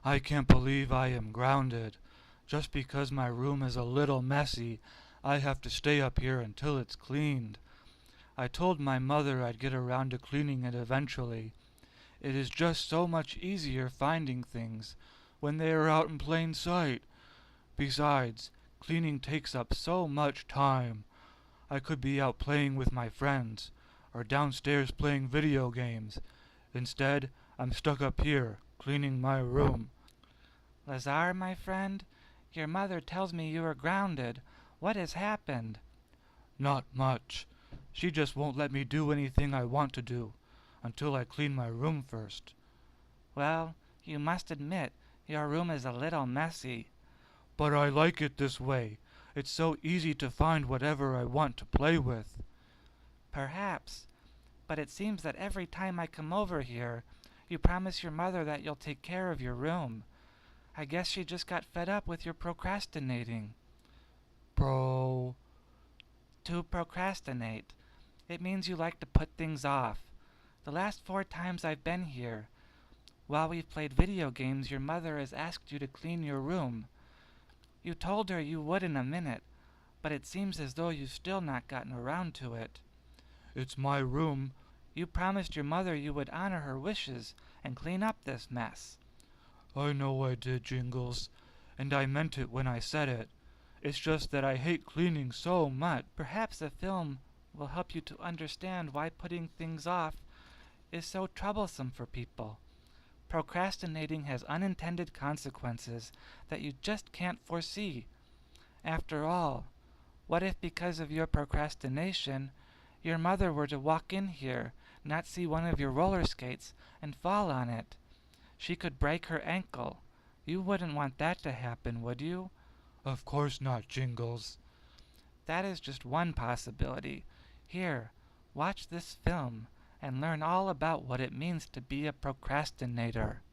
I can't believe I am grounded. Just because my room is a little messy, I have to stay up here until it's cleaned. I told my mother I'd get around to cleaning it eventually. It is just so much easier finding things when they are out in plain sight. Besides, cleaning takes up so much time. I could be out playing with my friends, or downstairs playing video games. Instead, I'm stuck up here, cleaning my room. Lazar, my friend, your mother tells me you are grounded. What has happened? Not much. She just won't let me do anything I want to do, until I clean my room first. Well, you must admit, your room is a little messy. But I like it this way. It's so easy to find whatever I want to play with. Perhaps, but it seems that every time I come over here, you promise your mother that you'll take care of your room. I guess she just got fed up with your procrastinating. To procrastinate. It means you like to put things off. The last 4 times I've been here, while we've played video games, your mother has asked you to clean your room. You told her you would in a minute, but it seems as though you've still not gotten around to it. It's my room. You promised your mother you would honor her wishes and clean up this mess. I know I did, Jingles, and I meant it when I said it. It's just that I hate cleaning so much. Perhaps the film will help you to understand why putting things off is so troublesome for people. Procrastinating has unintended consequences that you just can't foresee. After all, what if because of your procrastination, your mother were to walk in here, not see one of your roller skates, and fall on it? She could break her ankle. You wouldn't want that to happen, would you? Of course not, Jingles. That is just one possibility. Here, watch this film and learn all about what it means to be a procrastinator.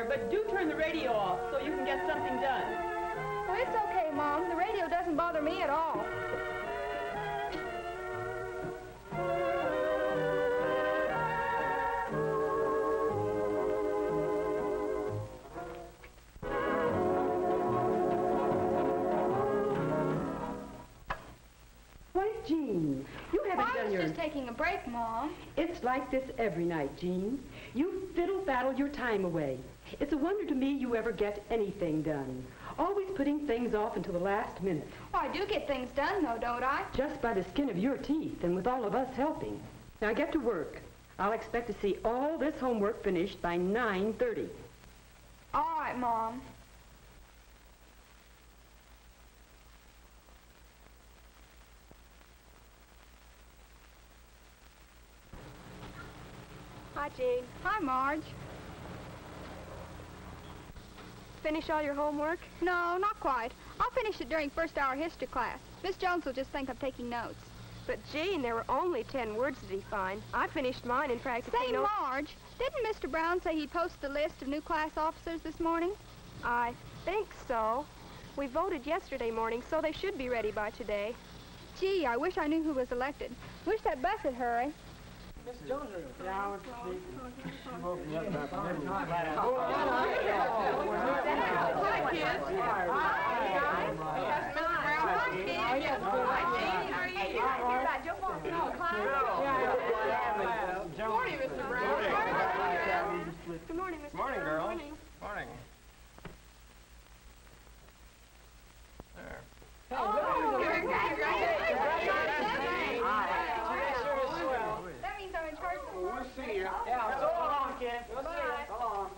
But do turn the radio off so you can get something done. Oh, it's okay, Mom. The radio doesn't bother me at all. Why, Jean, you haven't done your... I was just taking a break, Mom. It's like this every night, Jean. You fiddle-faddle your time away. It's a wonder to me you ever get anything done. Always putting things off until the last minute. Oh, I do get things done, though, don't I? Just by the skin of your teeth and with all of us helping. Now get to work. I'll expect to see all this homework finished by 9:30. All right, Mom. Hi, Jean. Hi, Marge. Finish all your homework? No, not quite. I'll finish it during first hour history class. Miss Jones will just think I'm taking notes. But, Jean, there were only 10 words to define. I finished mine in practically Say, Marge, didn't Mr. Brown say he'd post a list of new class officers this morning? I think so. We voted yesterday morning, so they should be ready by today. Gee, I wish I knew who was elected. Wish that bus would hurry. Miss Jones. Yeah, Morning, Mr. Brown. Good morning, Mr. Morning, Brown. girls. Morning. Morning. There. That means I'm in charge of the We'll see you. Yeah, so long, kid. We'll see you. So long.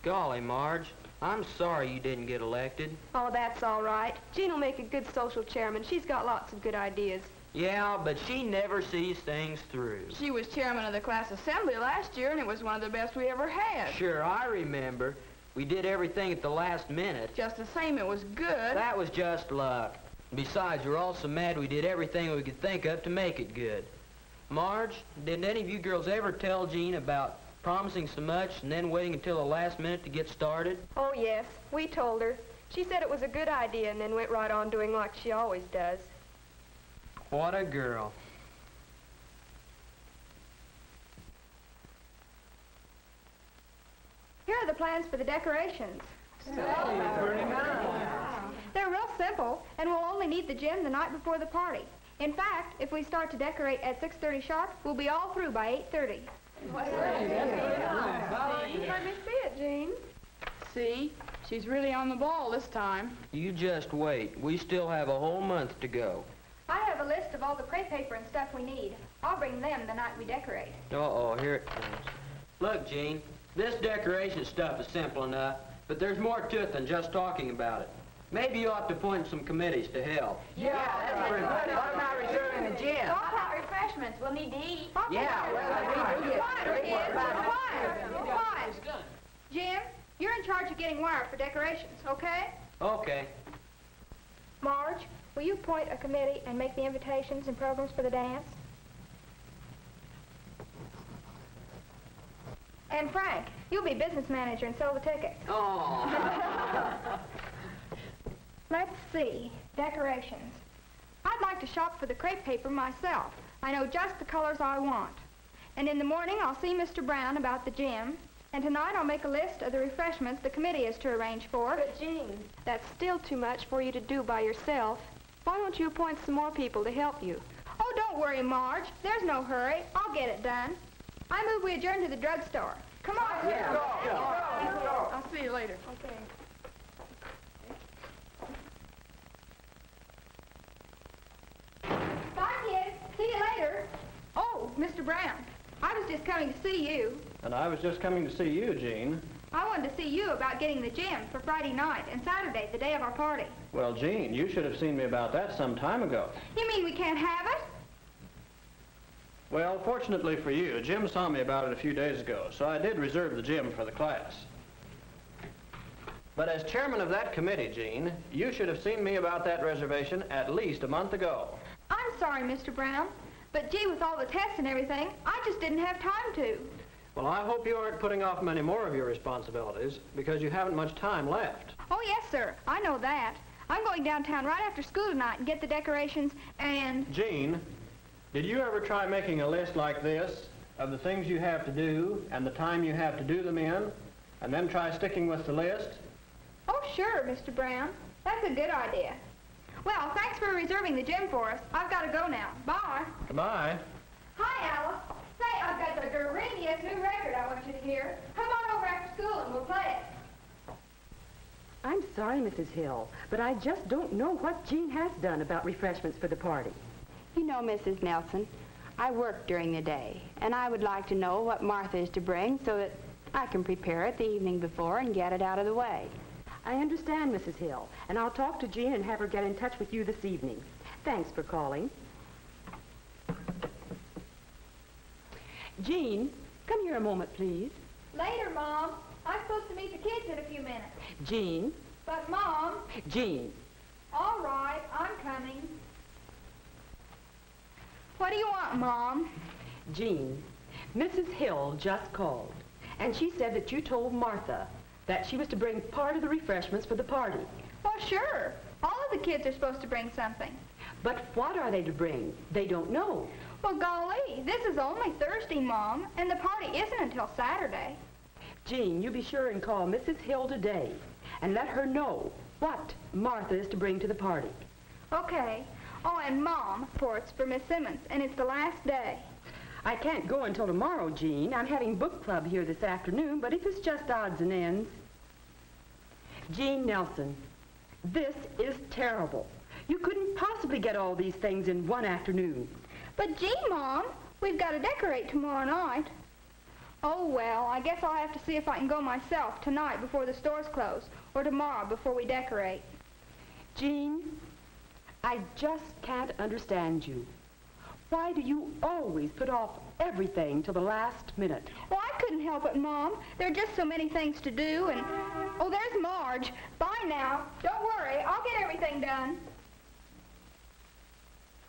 Golly, Marge, I'm sorry you didn't get elected. Oh, that's all right. Jean will make a good social chairman. She's got lots of good ideas. Yeah, but she never sees things through. She was chairman of the class assembly last year, and it was one of the best we ever had. Sure, I remember. We did everything at the last minute. Just the same, it was good. That was just luck. Besides, we're all so mad we did everything we could think of to make it good. Marge, didn't any of you girls ever tell Jean about promising so much and then waiting until the last minute to get started? Oh, yes. We told her. She said it was a good idea and then went right on doing like she always does. What a girl. Here are the plans for the decorations. They're real simple, and we'll only need the gym the night before the party. In fact, if we start to decorate at 6:30 sharp, we'll be all through by 8:30. Let me see it, Jean. See? She's really on the ball this time. You just wait. We still have a whole month to go. I have a list of all the crepe paper and stuff we need. I'll bring them the night we decorate. Uh-oh, here it comes. Look, Jean, this decoration stuff is simple enough, but there's more to it than just talking about it. Maybe you ought to appoint some committees to help. Yeah, that's pretty good. What about reserving the gym? What about refreshments? We'll need to eat. Yeah, Quiet. Jim, you're in charge of getting wire for decorations, okay? Okay. Marge, will you appoint a committee and make the invitations and programs for the dance? And Frank, you'll be business manager and sell the tickets. Oh. Let's see. Decorations. I'd like to shop for the crepe paper myself. I know just the colors I want. And in the morning, I'll see Mr. Brown about the gym. And tonight, I'll make a list of the refreshments the committee is to arrange for. But, Jean, that's still too much for you to do by yourself. Why don't you appoint some more people to help you? Oh, don't worry, Marge. There's no hurry. I'll get it done. I move we adjourn to the drugstore. Come on. Yeah. I'll see you later. Okay. Bye, kids. See you later. Oh, Mr. Brown, I was just coming to see you. And I was just coming to see you, Jean. I wanted to see you about getting the gym for Friday night and Saturday, the day of our party. Well, Jean, you should have seen me about that some time ago. You mean we can't have it? Well, fortunately for you, Jim saw me about it a few days ago, so I did reserve the gym for the class. But as chairman of that committee, Jean, you should have seen me about that reservation at least a month ago. I'm sorry, Mr. Brown, but gee, with all the tests and everything, I just didn't have time to. Well, I hope you aren't putting off many more of your responsibilities, because you haven't much time left. Oh, yes, sir. I know that. I'm going downtown right after school tonight and get the decorations and... Jean, did you ever try making a list like this of the things you have to do and the time you have to do them in, and then try sticking with the list? Oh, sure, Mr. Brown. That's a good idea. Well, thanks for reserving the gym for us. I've got to go now. Bye. Goodbye. Hi, Alice. Say, I've got the greeniest new record I want you to hear. Come on over after school and we'll play it. I'm sorry, Mrs. Hill, but I just don't know what Jean has done about refreshments for the party. You know, Mrs. Nelson, I work during the day, and I would like to know what Martha is to bring so that I can prepare it the evening before and get it out of the way. I understand, Mrs. Hill, and I'll talk to Jean and have her get in touch with you this evening. Thanks for calling. Jean, come here a moment, please. Later, Mom. I'm supposed to meet the kids in a few minutes. Jean. But, Mom... Jean. All right, I'm coming. What do you want, Mom? Jean, Mrs. Hill just called, and she said that you told Martha that she was to bring part of the refreshments for the party. Well, sure. All of the kids are supposed to bring something. But what are they to bring? They don't know. Well, golly, this is only Thursday, Mom, and the party isn't until Saturday. Jean, you be sure and call Mrs. Hill today and let her know what Martha is to bring to the party. Okay. Oh, and Mom, reports for Miss Simmons, and it's the last day. I can't go until tomorrow, Jean. I'm having book club here this afternoon, but if it's just odds and ends. Jean Nelson, this is terrible. You couldn't possibly get all these things in one afternoon. But gee, Mom, we've got to decorate tomorrow night. Oh, well, I guess I'll have to see if I can go myself tonight before the stores close, or tomorrow before we decorate. Jean, I just can't understand you. Why do you always put off everything till the last minute? Well, I couldn't help it, Mom. There are just so many things to do, and... Oh, there's Marge. Bye now. Don't worry, I'll get everything done.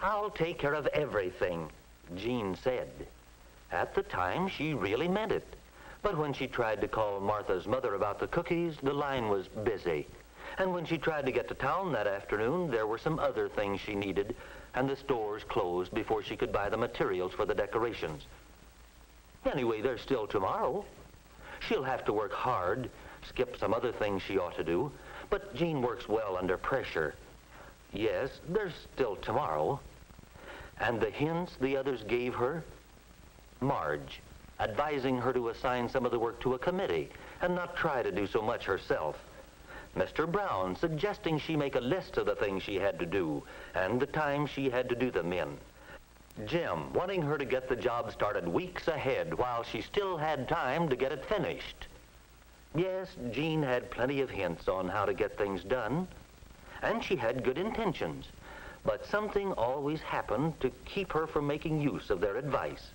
I'll take care of everything, Jean said. At the time, she really meant it. But when she tried to call Martha's mother about the cookies, the line was busy. And when she tried to get to town that afternoon, there were some other things she needed, and the stores closed before she could buy the materials for the decorations. Anyway, there's still tomorrow. She'll have to work hard, skip some other things she ought to do, but Jean works well under pressure. Yes, there's still tomorrow. And the hints the others gave her? Marge, advising her to assign some of the work to a committee and not try to do so much herself. Mr. Brown suggesting she make a list of the things she had to do and the time she had to do them in. Jim wanting her to get the job started weeks ahead while she still had time to get it finished. Yes, Jean had plenty of hints on how to get things done, and she had good intentions, but something always happened to keep her from making use of their advice.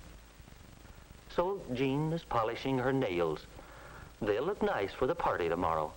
So Jean is polishing her nails. They'll look nice for the party tomorrow.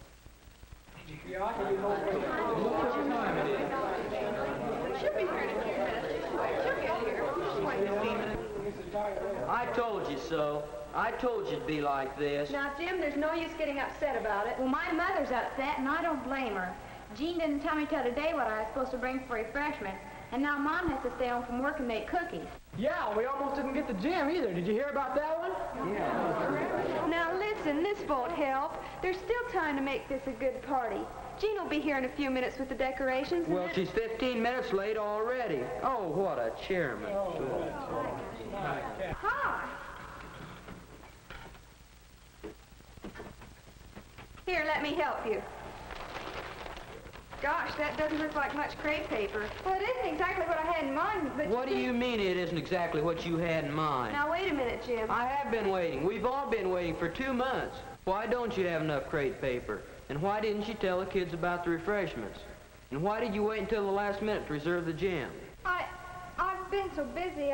I told you so. I told you it'd be like this. Now, Jim, there's no use getting upset about it. Well, my mother's upset, and I don't blame her. Jean didn't tell me till today what I was supposed to bring for refreshments, and now Mom has to stay home from work and make cookies. Yeah, we almost didn't get the jam either. Did you hear about that one? Yeah. Now, listen, this won't help. There's still time to make this a good party. Jean will be here in a few minutes with the decorations. Well, she's 15 minutes late already. Oh, what a chairman. Hi. Here, let me help you. Gosh, that doesn't look like much crepe paper. Well, it isn't exactly what I had in mind, but... What do you mean it isn't exactly what you had in mind? Now, wait a minute, Jim. I have been waiting. We've all been waiting for 2 months. Why don't you have enough crepe paper? And why didn't you tell the kids about the refreshments? And why did you wait until the last minute to reserve the jam? I've been so busy,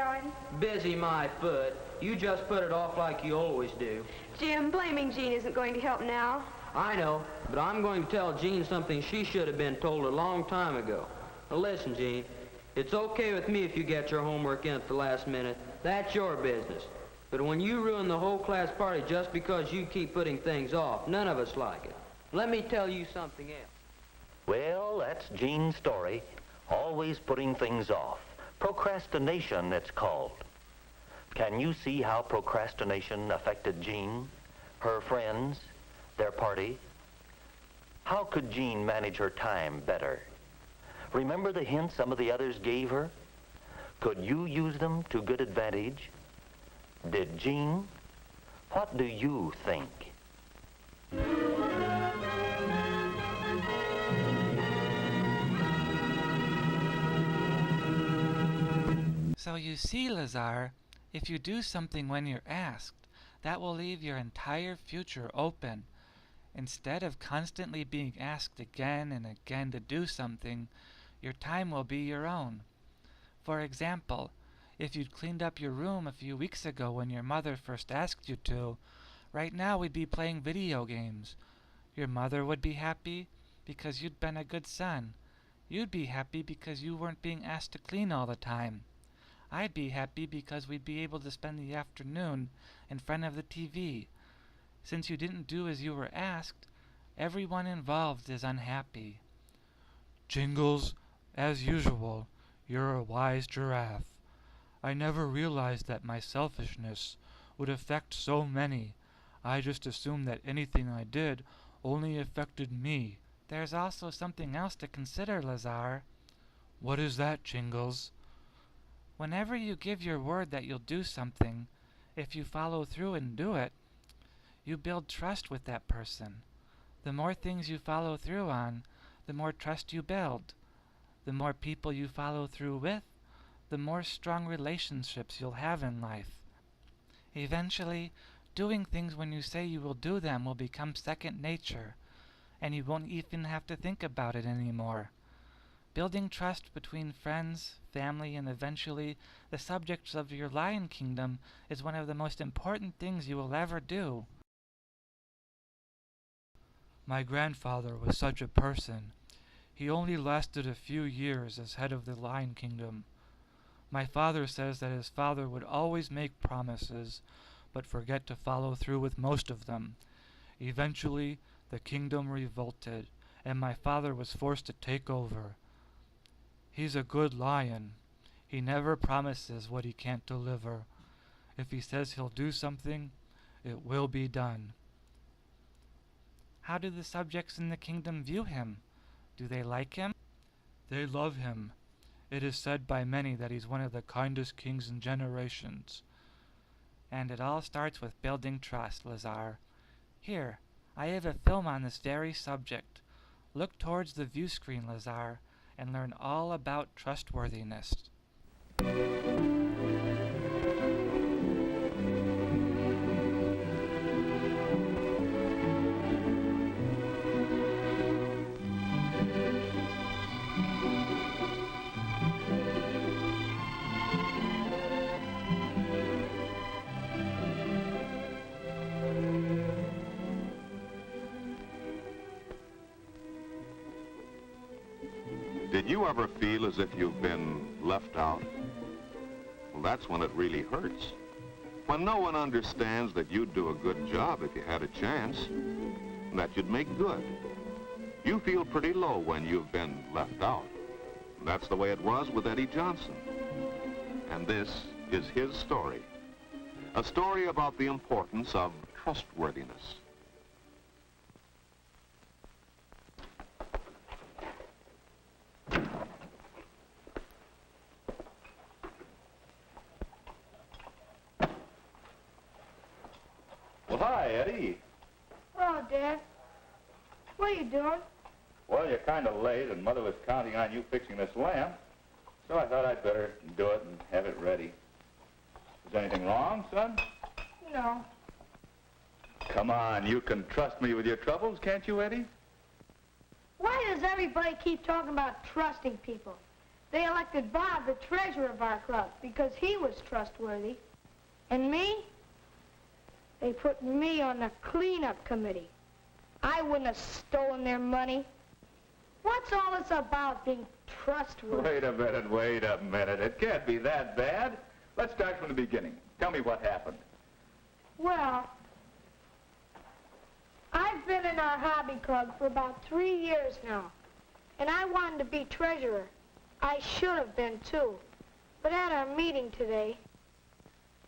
Busy my foot. You just put it off like you always do. Jim, blaming Jean isn't going to help now. I know, but I'm going to tell Jean something she should have been told a long time ago. Now listen, Jean, it's okay with me if you get your homework in at the last minute. That's your business. But when you ruin the whole class party just because you keep putting things off, none of us like it. Let me tell you something else. Well, that's Jean's story. Always putting things off. Procrastination, it's called. Can you see how procrastination affected Jean, her friends, their party? How could Jean manage her time better? Remember the hints some of the others gave her? Could you use them to good advantage? Did Jean? What do you think? So you see, Lazar, if you do something when you're asked, that will leave your entire future open. Instead of constantly being asked again and again to do something, your time will be your own. For example, if you'd cleaned up your room a few weeks ago when your mother first asked you to, right now we'd be playing video games. Your mother would be happy because you'd been a good son. You'd be happy because you weren't being asked to clean all the time. I'd be happy because we'd be able to spend the afternoon in front of the TV. Since you didn't do as you were asked, everyone involved is unhappy. Jingles, as usual, You're a wise giraffe. I never realized that my selfishness would affect so many. I just assumed that anything I did only affected me. There's also something else to consider, Lazar. What is that, Jingles? Whenever you give your word that you'll do something, if you follow through and do it, you build trust with that person. The more things you follow through on, the more trust you build. The more people you follow through with, the more strong relationships you'll have in life. Eventually, doing things when you say you will do them will become second nature, and you won't even have to think about it anymore. Building trust between friends, family, and eventually the subjects of your lion kingdom is one of the most important things you will ever do. My grandfather was such a person. He only lasted a few years as head of the lion kingdom. My father says that his father would always make promises, but forget to follow through with most of them. Eventually, the kingdom revolted, and my father was forced to take over. He's a good lion. He never promises what he can't deliver. If he says he'll do something, it will be done. How do the subjects in the kingdom view him? Do they like him? They love him. It is said by many that he's one of the kindest kings in generations. And it all starts with building trust, Lazar. Here, I have a film on this very subject. Look towards the view screen, Lazar, and learn all about trustworthiness. Did you ever feel as if you've been left out? Well, that's when it really hurts. When no one understands that you'd do a good job if you had a chance, and that you'd make good. You feel pretty low when you've been left out. And that's the way it was with Eddie Johnson. And this is his story. A story about the importance of trustworthiness. Well, hi, Eddie. Hello, Dad. What are you doing? Well, you're kind of late, and Mother was counting on you fixing this lamp, so I thought I'd better do it and have it ready. Is anything wrong, son? No. Come on, you can trust me with your troubles, can't you, Eddie? Why does everybody keep talking about trusting people? They elected Bob the treasurer of our club because he was trustworthy. And me? They put me on the cleanup committee. I wouldn't have stolen their money. What's all this about being trustworthy? Wait a minute. It can't be that bad. Let's start from the beginning. Tell me what happened. Well, I've been in our hobby club for about 3 years now, and I wanted to be treasurer. I should have been, too. But at our meeting today...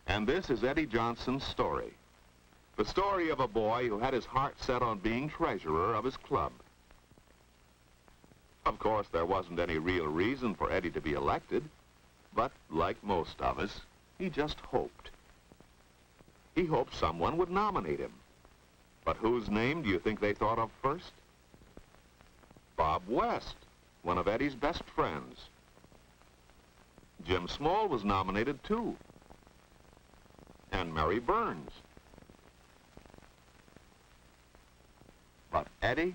And this is Eddie Johnson's story. The story of a boy who had his heart set on being treasurer of his club. Of course, there wasn't any real reason for Eddie to be elected, but like most of us, he just hoped. He hoped someone would nominate him. But whose name do you think they thought of first? Bob West, one of Eddie's best friends. Jim Small was nominated too. And Mary Burns. But Eddie?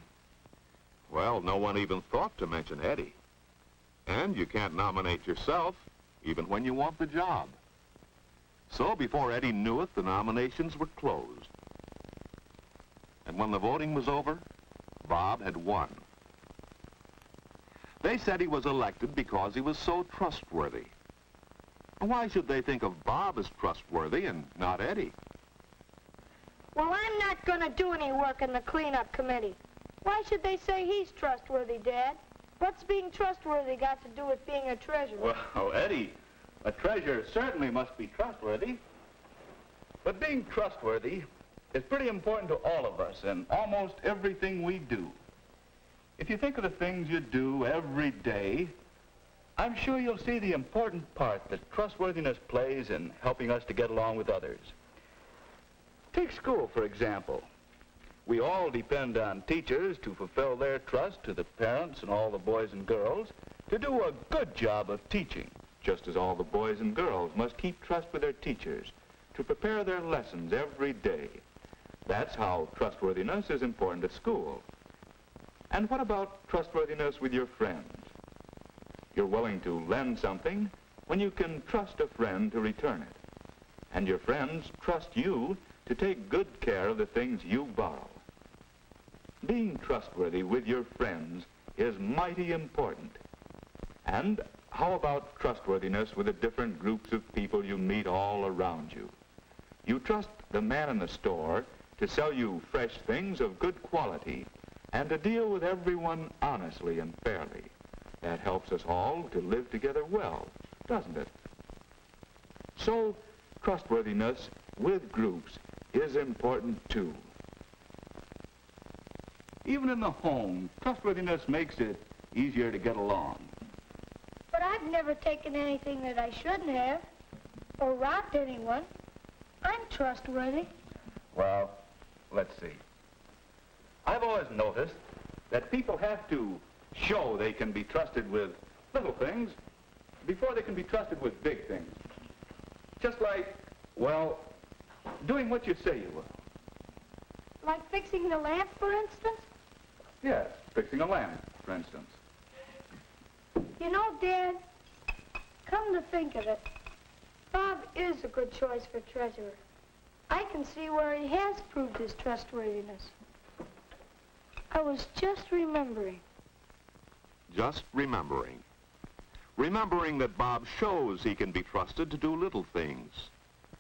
Well, no one even thought to mention Eddie. And you can't nominate yourself, even when you want the job. So before Eddie knew it, the nominations were closed. And when the voting was over, Bob had won. They said he was elected because he was so trustworthy. Why should they think of Bob as trustworthy and not Eddie? Well, I'm not going to do any work in the cleanup committee. Why should they say he's trustworthy, Dad? What's being trustworthy got to do with being a treasurer? Well, Eddie, a treasurer certainly must be trustworthy. But being trustworthy is pretty important to all of us in almost everything we do. If you think of the things you do every day, I'm sure you'll see the important part that trustworthiness plays in helping us to get along with others. Take school, for example. We all depend on teachers to fulfill their trust to the parents and all the boys and girls to do a good job of teaching, just as all the boys and girls must keep trust with their teachers to prepare their lessons every day. That's how trustworthiness is important at school. And what about trustworthiness with your friends? You're willing to lend something when you can trust a friend to return it. And your friends trust you to take good care of the things you borrow. Being trustworthy with your friends is mighty important. And how about trustworthiness with the different groups of people you meet all around you? You trust the man in the store to sell you fresh things of good quality and to deal with everyone honestly and fairly. That helps us all to live together well, doesn't it? So, trustworthiness with groups is important too. Even in the home, trustworthiness makes it easier to get along. But I've never taken anything that I shouldn't have, or robbed anyone. I'm trustworthy. Well, let's see. I've always noticed that people have to show they can be trusted with little things before they can be trusted with big things. Just like, well, doing what you say you will. Like fixing the lamp, for instance? Yes, fixing a lamp, for instance. You know, Dad, come to think of it, Bob is a good choice for treasurer. I can see where he has proved his trustworthiness. I was just remembering. Just remembering. Remembering that Bob shows he can be trusted to do little things.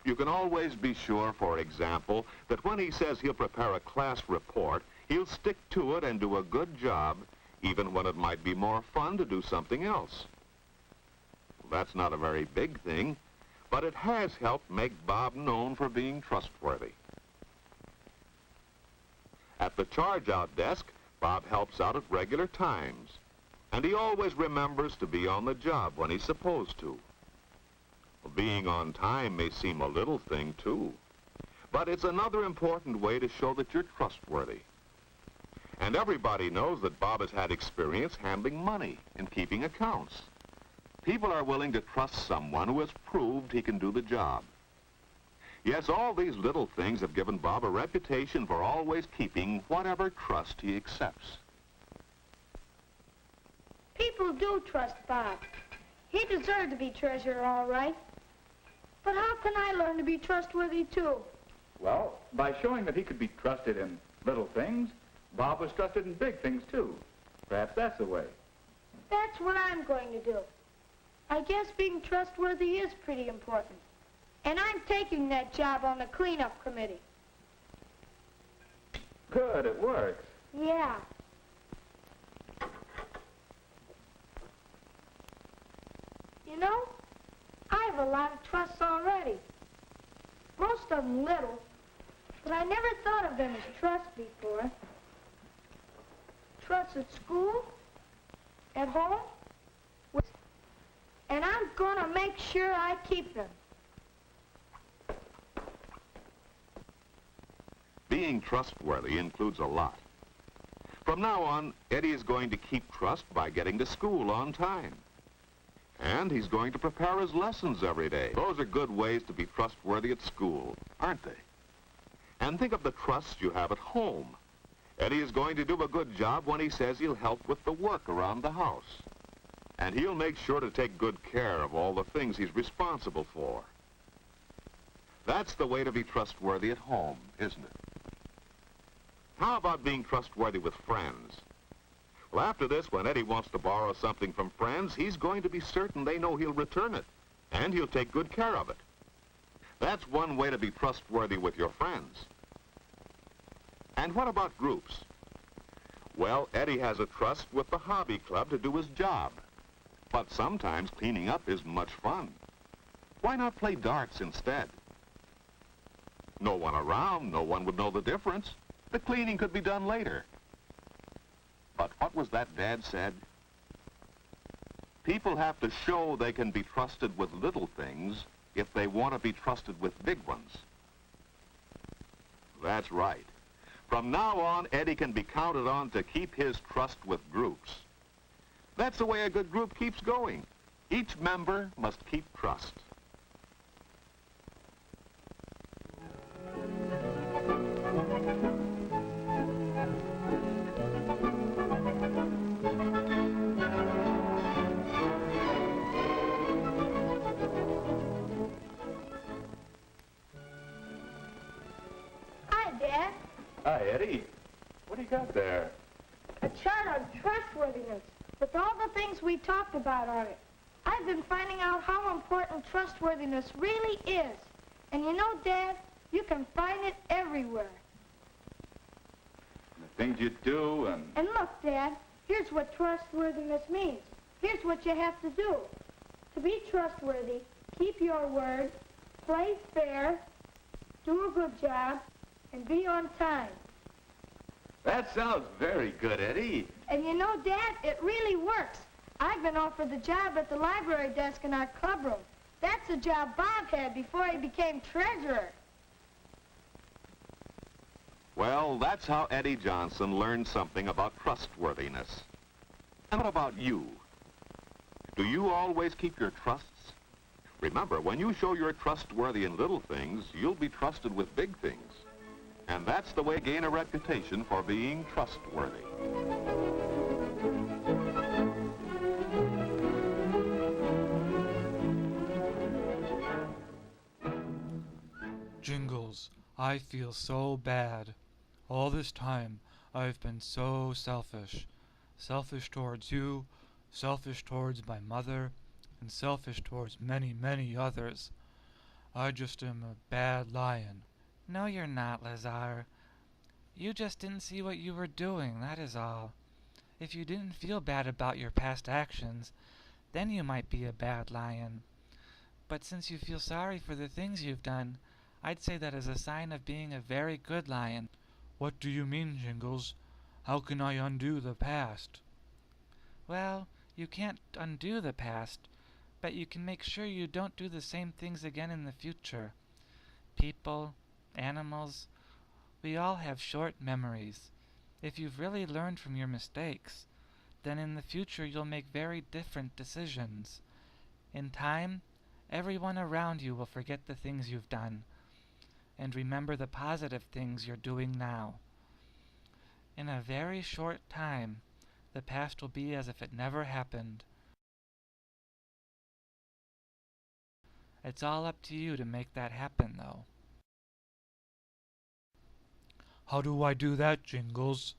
You can always be sure, for example, that when he says he'll prepare a class report, he'll stick to it and do a good job, even when it might be more fun to do something else. That's not a very big thing, but it has helped make Bob known for being trustworthy. At the charge-out desk, Bob helps out at regular times, and he always remembers to be on the job when he's supposed to. Being on time may seem a little thing, too, but it's another important way to show that you're trustworthy. And everybody knows that Bob has had experience handling money and keeping accounts. People are willing to trust someone who has proved he can do the job. Yes, all these little things have given Bob a reputation for always keeping whatever trust he accepts. People do trust Bob. He deserved to be treasurer, all right. But how can I learn to be trustworthy, too? Well, by showing that he could be trusted in little things, Bob was trusted in big things, too. Perhaps that's the way. That's what I'm going to do. I guess being trustworthy is pretty important. And I'm taking that job on the cleanup committee. Good, it works. Yeah. You know, I have a lot of trusts already. Most of them little, but I never thought of them as trusts before. Trusts at school, at home, and I'm going to make sure I keep them. Being trustworthy includes a lot. From now on, Eddie is going to keep trust by getting to school on time. And he's going to prepare his lessons every day. Those are good ways to be trustworthy at school, aren't they? And think of the trust you have at home. Eddie is going to do a good job when he says he'll help with the work around the house. And he'll make sure to take good care of all the things he's responsible for. That's the way to be trustworthy at home, isn't it? How about being trustworthy with friends? Well, after this, when Eddie wants to borrow something from friends, he's going to be certain they know he'll return it, and he'll take good care of it. That's one way to be trustworthy with your friends. And what about groups? Well, Eddie has a trust with the hobby club to do his job. But sometimes cleaning up isn't much fun. Why not play darts instead? No one around, no one would know the difference. The cleaning could be done later. But what was that Dad said? People have to show they can be trusted with little things if they want to be trusted with big ones. That's right. From now on, Eddie can be counted on to keep his trust with groups. That's the way a good group keeps going. Each member must keep trust. Hi, Dad. Hi, Eddie. What do you got there? A chart on trustworthiness with all the things we talked about on it. I've been finding out how important trustworthiness really is. And you know, Dad, you can find it everywhere. The things you do and... And look, Dad, here's what trustworthiness means. Here's what you have to do. To be trustworthy, keep your word, play fair, do a good job, and be on time. That sounds very good, Eddie. And you know, Dad, it really works. I've been offered the job at the library desk in our clubroom. That's a job Bob had before he became treasurer. Well, that's how Eddie Johnson learned something about trustworthiness. And what about you? Do you always keep your trusts? Remember, when you show you're trustworthy in little things, you'll be trusted with big things. And that's the way to gain a reputation for being trustworthy. Jingles, I feel so bad. All this time, I've been so selfish. Selfish towards you, selfish towards my mother, and selfish towards many, many others. I just am a bad lion. No, you're not, Lazar. You just didn't see what you were doing, that is all. If you didn't feel bad about your past actions, then you might be a bad lion. But since you feel sorry for the things you've done, I'd say that is a sign of being a very good lion. What do you mean, Jingles? How can I undo the past? Well, you can't undo the past, but you can make sure you don't do the same things again in the future. People, animals, we all have short memories. If you've really learned from your mistakes, then in the future you'll make very different decisions. In time, everyone around you will forget the things you've done, and remember the positive things you're doing now. In a very short time, the past will be as if it never happened. It's all up to you to make that happen, though. How do I do that, Jingles?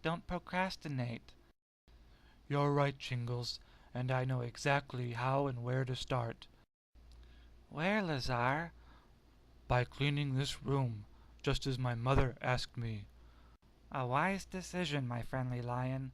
Don't procrastinate. You're right, Jingles, and I know exactly how and where to start. Where, Lazar? By cleaning this room, just as my mother asked me. A wise decision, my friendly lion.